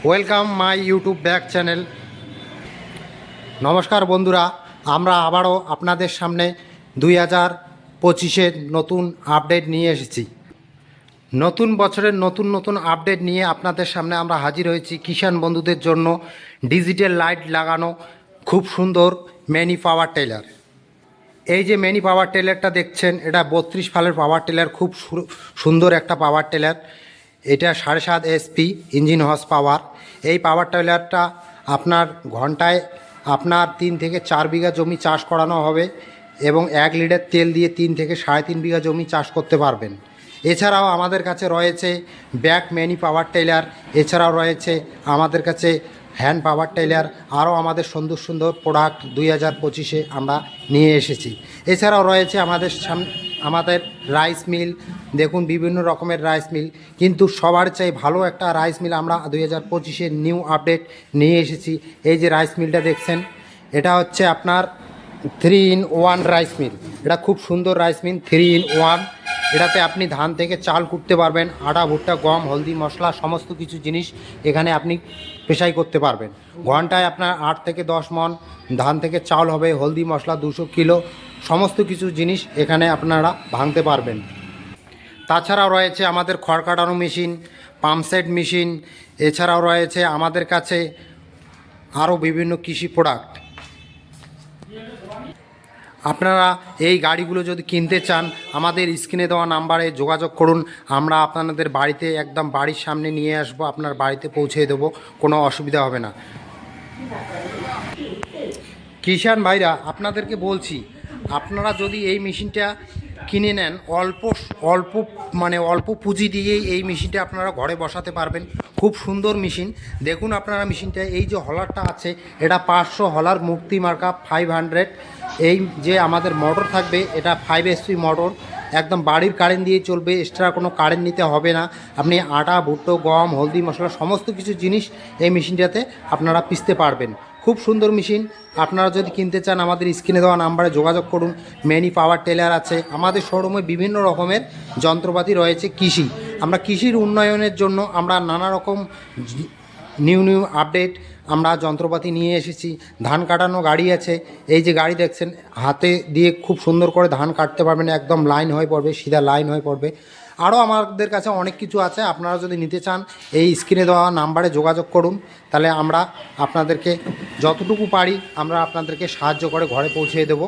Welcome my YouTube back channel. নমস্কার বন্ধুরা, আমরা আবারও আপনাদের সামনে 2025-এর নতুন আপডেট নিয়ে এসেছি। নতুন বছরের নতুন আপডেট নিয়ে আপনাদের সামনে আমরা হাজির হয়েছি। কিষাণ বন্ধুদের জন্য ডিজিটাল লাইট লাগানো খুব সুন্দর মিনি পাওয়ার টেলার। এই যে মিনি পাওয়ার টেলারটা দেখছেন, এটা 32 ফালের পাওয়ার টেলার, খুব সুন্দর একটা পাওয়ার টেলার। এটা 7.5 HP ইঞ্জিন হর্স পাওয়ার। এই পাওয়ার টেলারটা আপনার ঘন্টায় আপনার 3 থেকে 4 বিঘা জমি চাষ করানো হবে এবং 1 লিটার তেল দিয়ে 3 থেকে 3.5 বিঘা জমি চাষ করতে পারবেন। এছাড়াও আমাদের কাছে রয়েছে ব্যাক মিনি পাওয়ার টেলার, এছাড়াও রয়েছে আমাদের কাছে হ্যান্ড পাওয়ার টেলার। আরও আমাদের সুন্দর প্রোডাক্ট 2025-এ আমরা নিয়ে এসেছি। এছাড়াও রয়েছে আমাদের রাইস মিল। দেখুন, বিভিন্ন রকমের রাইস মিল, কিন্তু সবার চাই ভালো একটা রাইস মিল আমরা 2025-এর নিউ আপডেট নিয়ে এসেছি। এই যে রাইস মিলটা দেখছেন, এটা হচ্ছে আপনার 3-in-1 রাইস মিল। এটা খুব সুন্দর রাইস মিল, 3-in-1। এটাতে আপনি ধান থেকে চাল কুটতে পারবেন, আটা, ভুট্টা, গম, হলদি, মশলা সমস্ত কিছু জিনিস এখানে আপনি পেশাই করতে পারবেন। ঘন্টায় আপনার 8 থেকে 10 মণ ধান থেকে চাল হবে, হলদি মশলা 200 কিলো, সমস্ত কিছু জিনিস এখানে আপনারা ভাঙতে পারবেন। তাছাড়াও রয়েছে আমাদের খড় কাটানো মেশিন, পাম্পসেট মেশিন। এছাড়াও রয়েছে আমাদের কাছে আরও বিভিন্ন কৃষি প্রোডাক্ট। আপনারা এই গাড়িগুলো যদি কিনতে চান, আমাদের স্ক্রিনে দেওয়া নাম্বারে যোগাযোগ করুন। আমরা আপনাদের বাড়িতে একদম বাড়ির সামনে নিয়ে আসবো, আপনার বাড়িতে পৌঁছে দেবো, কোনো অসুবিধা হবে না। কিষাণ ভাইরা, আপনাদেরকে বলছি, আপনারা যদি এই মেশিনটা কিনে নেন, অল্প পুঁজি দিয়েই এই মেশিনটা আপনারা ঘরে বসাতে পারবেন। খুব সুন্দর মেশিন। দেখুন আপনারা মেশিনটা, এই যে হলারটা আছে, এটা 500 হলার মুক্তি মার্কা 500। এই যে আমাদের মোটর থাকবে, এটা 5 HP মোটর, একদম বাড়ির কারেন্ট দিয়ে চলবে, এক্সট্রা কোনো কারেন্ট নিতে হবে না। আপনি আটা, ভুট্টো, গম, হলদি, মশলা সমস্ত কিছু জিনিস এই মেশিনটাতে আপনারা পিষতে পারবেন। খুব সুন্দর মেশিন। আপনারা যদি কিনতে চান, আমাদের স্ক্রিনে দেওয়া নাম্বারে যোগাযোগ করুন। মিনি পাওয়ার টেলার আছে আমাদের শোরুমে। বিভিন্ন রকমের যন্ত্রপাতি রয়েছে কৃষি। আমরা কৃষির উন্নয়নের জন্য আমরা নানা রকম নিউ আপডেট আমরা যন্ত্রপাতি নিয়ে এসেছি। ধান কাটানো গাড়ি আছে, এই যে গাড়ি দেখছেন, হাতে দিয়ে খুব সুন্দর করে ধান কাটতে পারবেন, একদম লাইন হয়ে পড়বে, সিধা লাইন হয়ে পড়বে। আরও আমাদের কাছে অনেক কিছু আছে। আপনারা যদি নিতে চান, এই স্ক্রিনে দেওয়া নাম্বারে যোগাযোগ করুন, তাহলে আমরা আপনাদেরকে যতটুকু পারি আমরা আপনাদেরকে সাহায্য করে ঘরে পৌঁছে দেব।